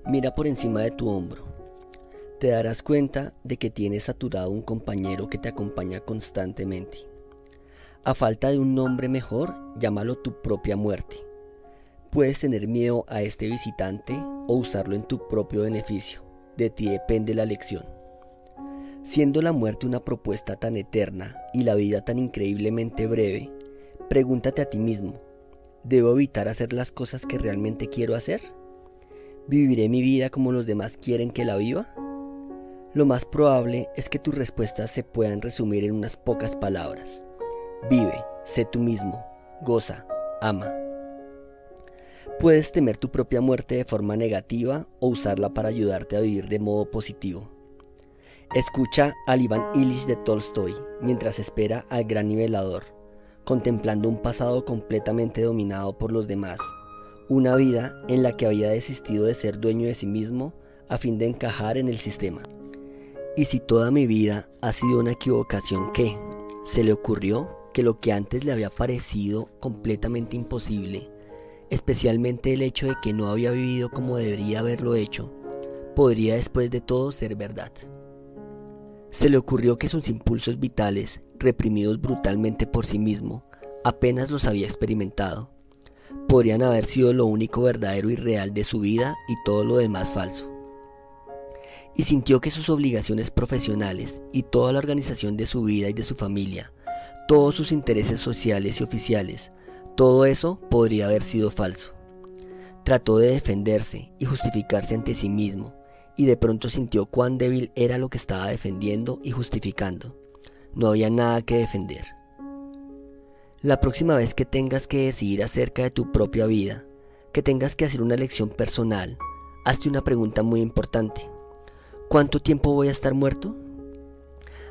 Mira por encima de tu hombro. Te darás cuenta de que tienes saturado un compañero que te acompaña constantemente. A falta de un nombre mejor, llámalo tu propia muerte. Puedes tener miedo a este visitante o usarlo en tu propio beneficio. De ti depende la elección. Siendo la muerte una propuesta tan eterna y la vida tan increíblemente breve, pregúntate a ti mismo, ¿debo evitar hacer las cosas que realmente quiero hacer? ¿Viviré mi vida como los demás quieren que la viva? Lo más probable es que tus respuestas se puedan resumir en unas pocas palabras. Vive, sé tú mismo, goza, ama. Puedes temer tu propia muerte de forma negativa o usarla para ayudarte a vivir de modo positivo. Escucha al Iván Ilich de Tolstoy mientras espera al gran nivelador, contemplando un pasado completamente dominado por los demás, una vida en la que había desistido de ser dueño de sí mismo a fin de encajar en el sistema. ¿Y si toda mi vida ha sido una equivocación qué? Se le ocurrió que lo que antes le había parecido completamente imposible, especialmente el hecho de que no había vivido como debería haberlo hecho, podría después de todo ser verdad. Se le ocurrió que sus impulsos vitales, reprimidos brutalmente por sí mismo, apenas los había experimentado. Podrían haber sido lo único verdadero y real de su vida y todo lo demás falso. Y sintió que sus obligaciones profesionales y toda la organización de su vida y de su familia, todos sus intereses sociales y oficiales, todo eso podría haber sido falso. Trató de defenderse y justificarse ante sí mismo, y de pronto sintió cuán débil era lo que estaba defendiendo y justificando. No había nada que defender. La próxima vez que tengas que decidir acerca de tu propia vida, que tengas que hacer una elección personal, hazte una pregunta muy importante. ¿Cuánto tiempo voy a estar muerto?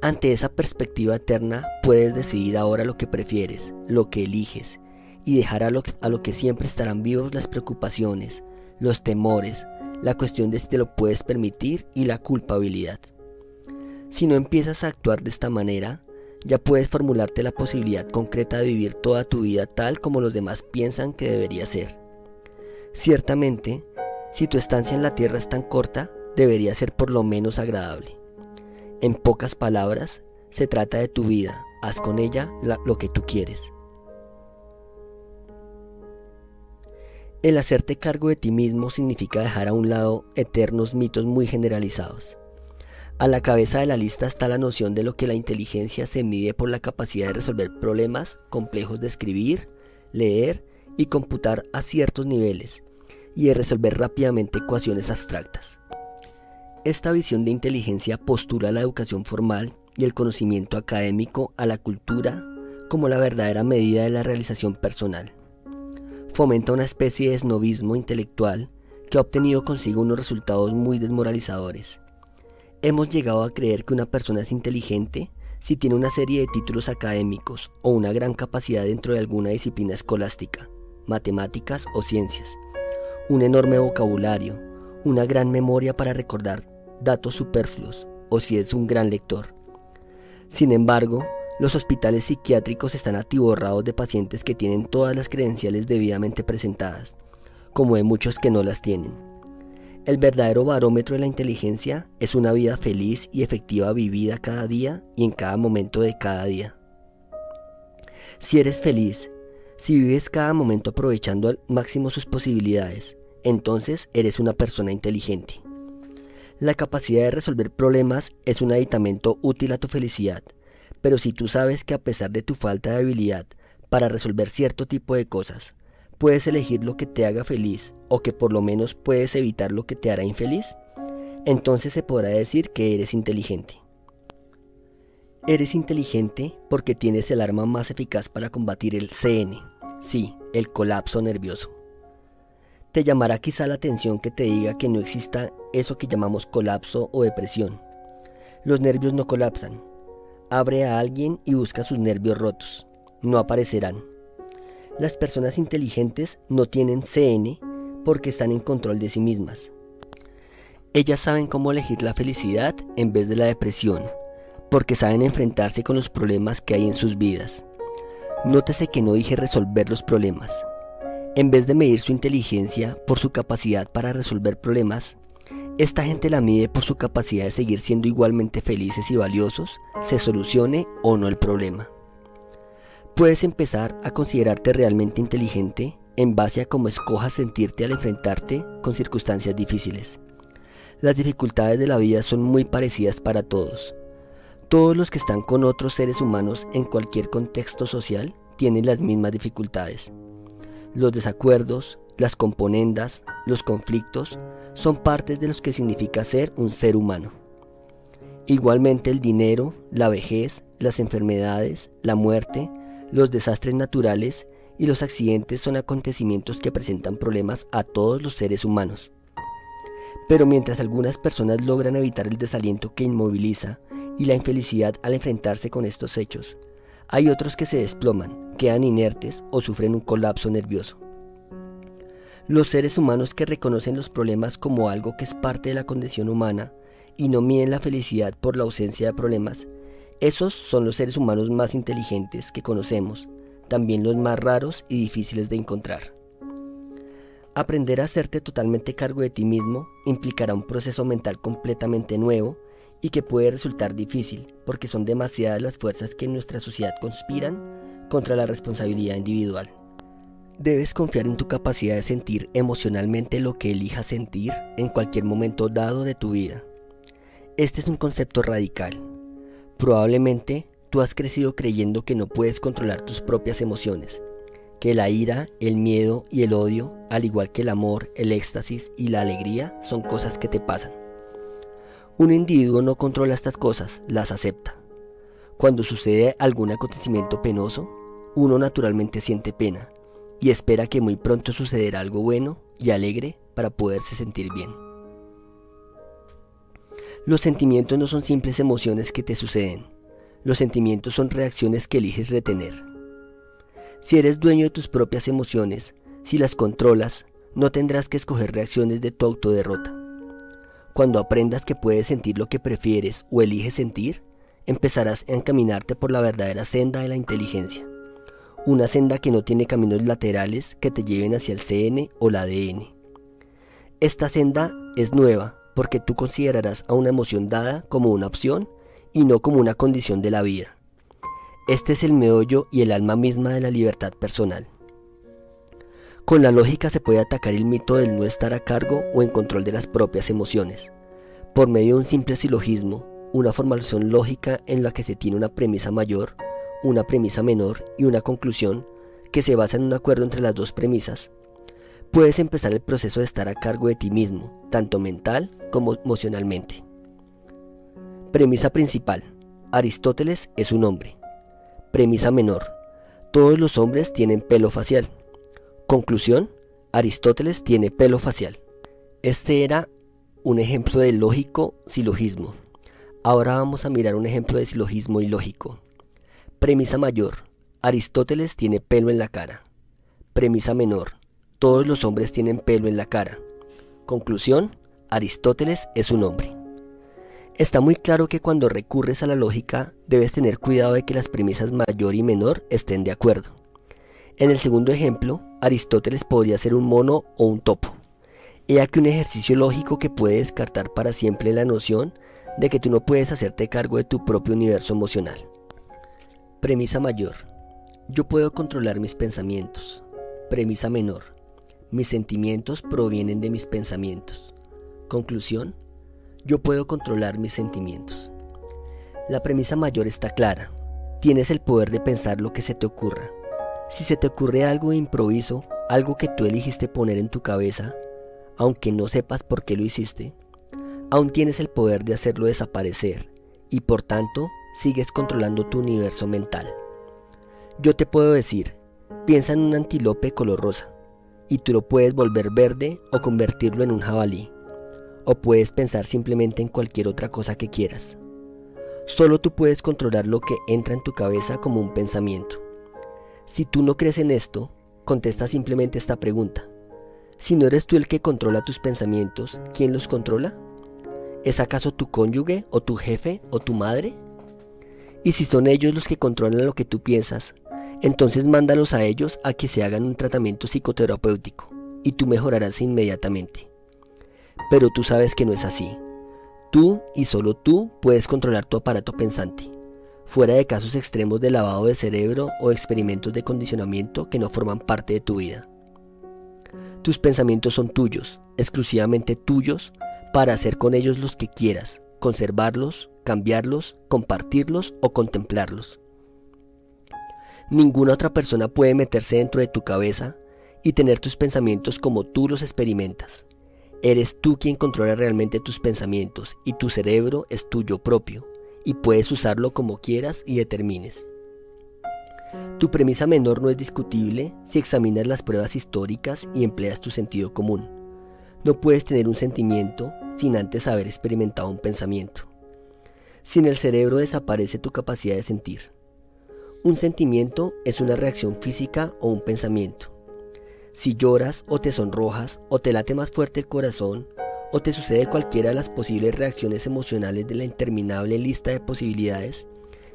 Ante esa perspectiva eterna, puedes decidir ahora lo que prefieres, lo que eliges, y dejar a lo que siempre estarán vivos las preocupaciones, los temores, la cuestión de si te lo puedes permitir y la culpabilidad. Si no empiezas a actuar de esta manera, ya puedes formularte la posibilidad concreta de vivir toda tu vida tal como los demás piensan que debería ser. Ciertamente, si tu estancia en la tierra es tan corta, debería ser por lo menos agradable. En pocas palabras, se trata de tu vida, haz con ella lo que tú quieres. El hacerte cargo de ti mismo significa dejar a un lado eternos mitos muy generalizados. A la cabeza de la lista está la noción de lo que la inteligencia se mide por la capacidad de resolver problemas complejos de escribir, leer y computar a ciertos niveles, y de resolver rápidamente ecuaciones abstractas. Esta visión de inteligencia postula la educación formal y el conocimiento académico a la cultura como la verdadera medida de la realización personal. Fomenta una especie de esnobismo intelectual que ha obtenido consigo unos resultados muy desmoralizadores. Hemos llegado a creer que una persona es inteligente si tiene una serie de títulos académicos o una gran capacidad dentro de alguna disciplina escolástica, matemáticas o ciencias, un enorme vocabulario, una gran memoria para recordar datos superfluos o si es un gran lector. Sin embargo, los hospitales psiquiátricos están atiborrados de pacientes que tienen todas las credenciales debidamente presentadas, como de muchos que no las tienen. El verdadero barómetro de la inteligencia es una vida feliz y efectiva vivida cada día y en cada momento de cada día. Si eres feliz, si vives cada momento aprovechando al máximo sus posibilidades, entonces eres una persona inteligente. La capacidad de resolver problemas es un aditamento útil a tu felicidad, pero si tú sabes que a pesar de tu falta de habilidad para resolver cierto tipo de cosas, puedes elegir lo que te haga feliz o que por lo menos puedes evitar lo que te hará infeliz, entonces se podrá decir que eres inteligente. Eres inteligente porque tienes el arma más eficaz para combatir el CN, sí, el colapso nervioso. Te llamará quizá la atención que te diga que no exista eso que llamamos colapso o depresión. Los nervios no colapsan. Abre a alguien y busca sus nervios rotos. No aparecerán. Las personas inteligentes no tienen CN porque están en control de sí mismas. Ellas saben cómo elegir la felicidad en vez de la depresión, porque saben enfrentarse con los problemas que hay en sus vidas. Nótese que no dije resolver los problemas. En vez de medir su inteligencia por su capacidad para resolver problemas, esta gente la mide por su capacidad de seguir siendo igualmente felices y valiosos, se solucione o no el problema. Puedes empezar a considerarte realmente inteligente en base a cómo escojas sentirte al enfrentarte con circunstancias difíciles. Las dificultades de la vida son muy parecidas para todos. Todos los que están con otros seres humanos en cualquier contexto social tienen las mismas dificultades. Los desacuerdos, las componendas, los conflictos son partes de lo que significa ser un ser humano. Igualmente el dinero, la vejez, las enfermedades, la muerte, los desastres naturales y los accidentes son acontecimientos que presentan problemas a todos los seres humanos. Pero mientras algunas personas logran evitar el desaliento que inmoviliza y la infelicidad al enfrentarse con estos hechos, hay otros que se desploman, quedan inertes o sufren un colapso nervioso. Los seres humanos que reconocen los problemas como algo que es parte de la condición humana y no miden la felicidad por la ausencia de problemas, esos son los seres humanos más inteligentes que conocemos, también los más raros y difíciles de encontrar. Aprender a hacerte totalmente cargo de ti mismo implicará un proceso mental completamente nuevo y que puede resultar difícil porque son demasiadas las fuerzas que en nuestra sociedad conspiran contra la responsabilidad individual. Debes confiar en tu capacidad de sentir emocionalmente lo que elijas sentir en cualquier momento dado de tu vida. Este es un concepto radical. Probablemente tú has crecido creyendo que no puedes controlar tus propias emociones, que la ira, el miedo y el odio, al igual que el amor, el éxtasis y la alegría, son cosas que te pasan. Un individuo no controla estas cosas, las acepta. Cuando sucede algún acontecimiento penoso, uno naturalmente siente pena y espera que muy pronto sucederá algo bueno y alegre para poderse sentir bien. Los sentimientos no son simples emociones que te suceden. Los sentimientos son reacciones que eliges retener. Si eres dueño de tus propias emociones, si las controlas, no tendrás que escoger reacciones de tu autoderrota. Cuando aprendas que puedes sentir lo que prefieres o eliges sentir, empezarás a encaminarte por la verdadera senda de la inteligencia. Una senda que no tiene caminos laterales que te lleven hacia el CN o la ADN. Esta senda es nueva porque tú considerarás a una emoción dada como una opción y no como una condición de la vida. Este es el meollo y el alma misma de la libertad personal. Con la lógica se puede atacar el mito del no estar a cargo o en control de las propias emociones, por medio de un simple silogismo, una formulación lógica en la que se tiene una premisa mayor, una premisa menor y una conclusión que se basa en un acuerdo entre las dos premisas. Puedes empezar el proceso de estar a cargo de ti mismo, tanto mental como emocionalmente. Premisa principal: Aristóteles es un hombre. Premisa menor: todos los hombres tienen pelo facial. Conclusión: Aristóteles tiene pelo facial. Este era un ejemplo de lógico silogismo. Ahora vamos a mirar un ejemplo de silogismo ilógico. Premisa mayor: Aristóteles tiene pelo en la cara. Premisa menor: todos los hombres tienen pelo en la cara. Conclusión: Aristóteles es un hombre. Está muy claro que cuando recurres a la lógica debes tener cuidado de que las premisas mayor y menor estén de acuerdo. En el segundo ejemplo, Aristóteles podría ser un mono o un topo. He aquí un ejercicio lógico que puede descartar para siempre la noción de que tú no puedes hacerte cargo de tu propio universo emocional. Premisa mayor: yo puedo controlar mis pensamientos. Premisa menor: mis sentimientos provienen de mis pensamientos. Conclusión: yo puedo controlar mis sentimientos. La premisa mayor está clara. Tienes el poder de pensar lo que se te ocurra. Si se te ocurre algo de improviso, algo que tú eligiste poner en tu cabeza, aunque no sepas por qué lo hiciste, aún tienes el poder de hacerlo desaparecer y por tanto sigues controlando tu universo mental. Yo te puedo decir: piensa en un antílope color rosa y tú lo puedes volver verde o convertirlo en un jabalí. O puedes pensar simplemente en cualquier otra cosa que quieras. Solo tú puedes controlar lo que entra en tu cabeza como un pensamiento. Si tú no crees en esto, contesta simplemente esta pregunta: si no eres tú el que controla tus pensamientos, ¿quién los controla? ¿Es acaso tu cónyuge o tu jefe o tu madre? Y si son ellos los que controlan lo que tú piensas, Entonces mándalos a ellos a que se hagan un tratamiento psicoterapéutico y tú mejorarás inmediatamente. Pero tú sabes que no es así. Tú y solo tú puedes controlar tu aparato pensante, fuera de casos extremos de lavado de cerebro o experimentos de condicionamiento que no forman parte de tu vida. Tus pensamientos son tuyos, exclusivamente tuyos, para hacer con ellos los que quieras, conservarlos, cambiarlos, compartirlos o contemplarlos. Ninguna otra persona puede meterse dentro de tu cabeza y tener tus pensamientos como tú los experimentas. Eres tú quien controla realmente tus pensamientos y tu cerebro es tuyo propio y puedes usarlo como quieras y determines. Tu premisa menor no es discutible si examinas las pruebas históricas y empleas tu sentido común. No puedes tener un sentimiento sin antes haber experimentado un pensamiento. Sin el cerebro desaparece tu capacidad de sentir. Un sentimiento es una reacción física o un pensamiento. Si lloras o te sonrojas o te late más fuerte el corazón o te sucede cualquiera de las posibles reacciones emocionales de la interminable lista de posibilidades,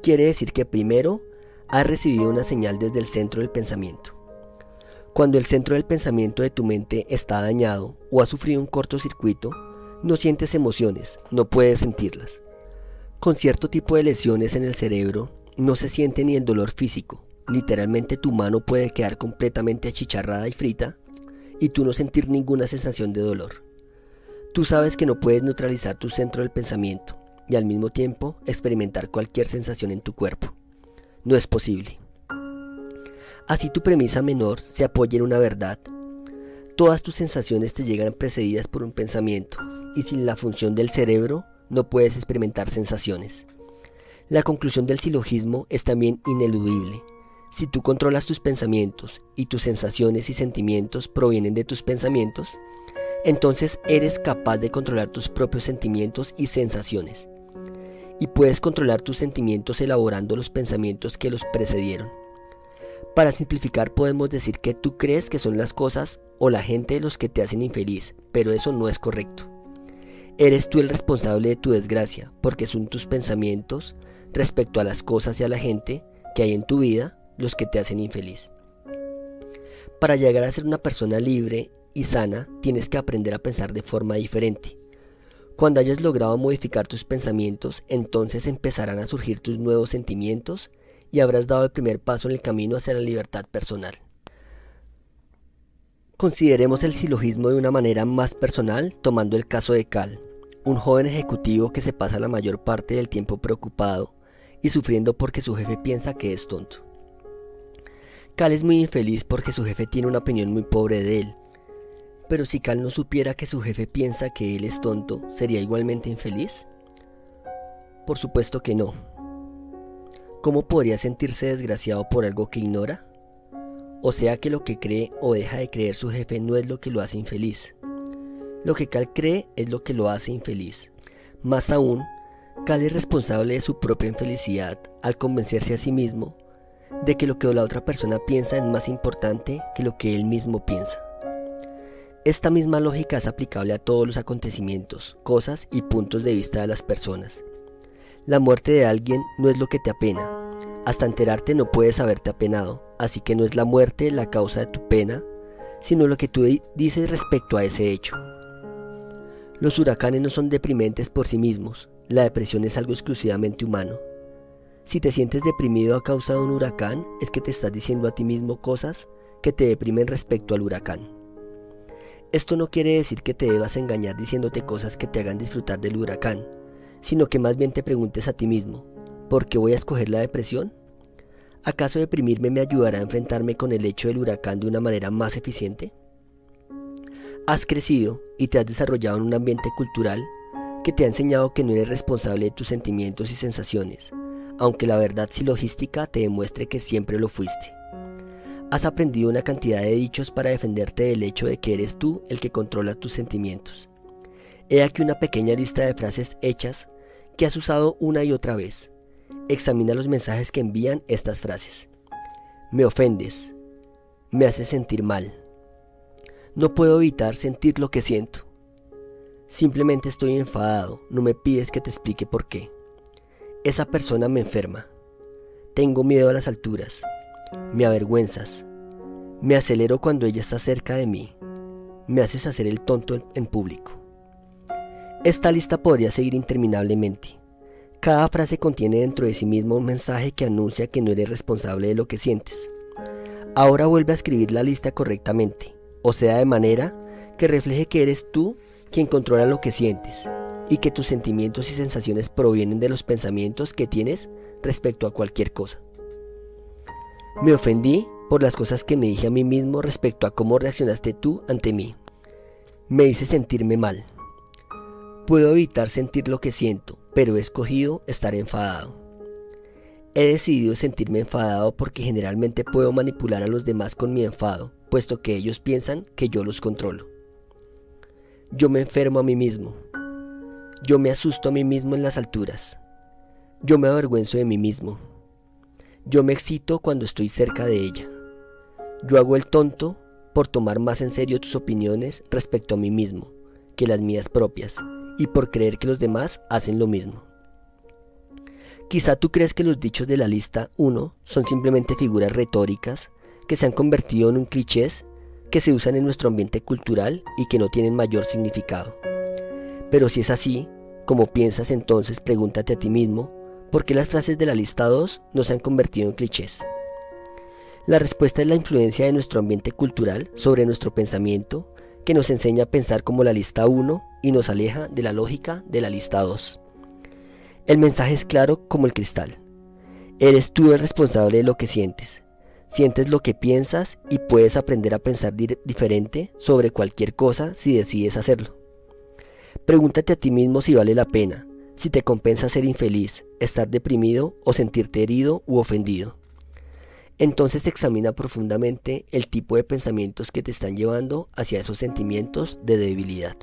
quiere decir que primero has recibido una señal desde el centro del pensamiento. Cuando el centro del pensamiento de tu mente está dañado o ha sufrido un cortocircuito, no sientes emociones, no puedes sentirlas. Con cierto tipo de lesiones en el cerebro, no se siente ni el dolor físico. Literalmente tu mano puede quedar completamente achicharrada y frita y tú no sentir ninguna sensación de dolor. Tú sabes que no puedes neutralizar tu centro del pensamiento y al mismo tiempo experimentar cualquier sensación en tu cuerpo. No es posible. Así tu premisa menor se apoya en una verdad. Todas tus sensaciones te llegan precedidas por un pensamiento y sin la función del cerebro no puedes experimentar sensaciones. La conclusión del silogismo es también ineludible. Si tú controlas tus pensamientos y tus sensaciones y sentimientos provienen de tus pensamientos, entonces eres capaz de controlar tus propios sentimientos y sensaciones. Y puedes controlar tus sentimientos elaborando los pensamientos que los precedieron. Para simplificar podemos decir que tú crees que son las cosas o la gente los que te hacen infeliz, pero eso no es correcto. Eres tú el responsable de tu desgracia, porque son tus pensamientos respecto a las cosas y a la gente que hay en tu vida los que te hacen infeliz. Para llegar a ser una persona libre y sana, tienes que aprender a pensar de forma diferente. Cuando hayas logrado modificar tus pensamientos, entonces empezarán a surgir tus nuevos sentimientos y habrás dado el primer paso en el camino hacia la libertad personal. Consideremos el silogismo de una manera más personal, tomando el caso de Cal, un joven ejecutivo que se pasa la mayor parte del tiempo preocupado y sufriendo porque su jefe piensa que es tonto. Cal es muy infeliz porque su jefe tiene una opinión muy pobre de él. Pero si Cal no supiera que su jefe piensa que él es tonto, ¿sería igualmente infeliz? Por supuesto que no. ¿Cómo podría sentirse desgraciado por algo que ignora? O sea que lo que cree o deja de creer su jefe no es lo que lo hace infeliz. Lo que Cal cree es lo que lo hace infeliz. Más aún, Cal es responsable de su propia infelicidad al convencerse a sí mismo de que lo que la otra persona piensa es más importante que lo que él mismo piensa. Esta misma lógica es aplicable a todos los acontecimientos, cosas y puntos de vista de las personas. La muerte de alguien no es lo que te apena. Hasta enterarte no puedes haberte apenado, así que no es la muerte la causa de tu pena, sino lo que tú dices respecto a ese hecho. Los huracanes no son deprimentes por sí mismos, la depresión es algo exclusivamente humano. Si te sientes deprimido a causa de un huracán, es que te estás diciendo a ti mismo cosas que te deprimen respecto al huracán. Esto no quiere decir que te debas engañar diciéndote cosas que te hagan disfrutar del huracán, sino que más bien te preguntes a ti mismo, ¿por qué voy a escoger la depresión? ¿Acaso deprimirme me ayudará a enfrentarme con el hecho del huracán de una manera más eficiente? Has crecido y te has desarrollado en un ambiente cultural que te ha enseñado que no eres responsable de tus sentimientos y sensaciones, aunque la verdad silogística te demuestre que siempre lo fuiste. Has aprendido una cantidad de dichos para defenderte del hecho de que eres tú el que controla tus sentimientos. He aquí una pequeña lista de frases hechas que has usado una y otra vez. Examina los mensajes que envían estas frases. Me ofendes. Me haces sentir mal. No puedo evitar sentir lo que siento. Simplemente estoy enfadado, no me pides que te explique por qué. Esa persona me enferma. Tengo miedo a las alturas. Me avergüenzas. Me acelero cuando ella está cerca de mí. Me haces hacer el tonto en público. Esta lista podría seguir interminablemente. Cada frase contiene dentro de sí misma un mensaje que anuncia que no eres responsable de lo que sientes. Ahora vuelve a escribir la lista correctamente, o sea, de manera que refleje que eres tú quien controla lo que sientes y que tus sentimientos y sensaciones provienen de los pensamientos que tienes respecto a cualquier cosa. Me ofendí por las cosas que me dije a mí mismo respecto a cómo reaccionaste tú ante mí. Me hice sentirme mal. Puedo evitar sentir lo que siento, pero he escogido estar enfadado. He decidido sentirme enfadado porque generalmente puedo manipular a los demás con mi enfado, puesto que ellos piensan que yo los controlo. Yo me enfermo a mí mismo. Yo me asusto a mí mismo en las alturas. Yo me avergüenzo de mí mismo. Yo me excito cuando estoy cerca de ella. Yo hago el tonto por tomar más en serio tus opiniones respecto a mí mismo que las mías propias y por creer que los demás hacen lo mismo. Quizá tú crees que los dichos de la lista 1 son simplemente figuras retóricas que se han convertido en un clichés que se usan en nuestro ambiente cultural y que no tienen mayor significado. Pero si es así, como piensas, entonces pregúntate a ti mismo, ¿por qué las frases de la lista 2 no se han convertido en clichés? La respuesta es la influencia de nuestro ambiente cultural sobre nuestro pensamiento, que nos enseña a pensar como la lista 1 y nos aleja de la lógica de la lista 2. El mensaje es claro como el cristal. Eres tú el responsable de lo que sientes. Sientes lo que piensas y puedes aprender a pensar diferente sobre cualquier cosa si decides hacerlo. Pregúntate a ti mismo si vale la pena, si te compensa ser infeliz, estar deprimido o sentirte herido u ofendido. Entonces examina profundamente el tipo de pensamientos que te están llevando hacia esos sentimientos de debilidad.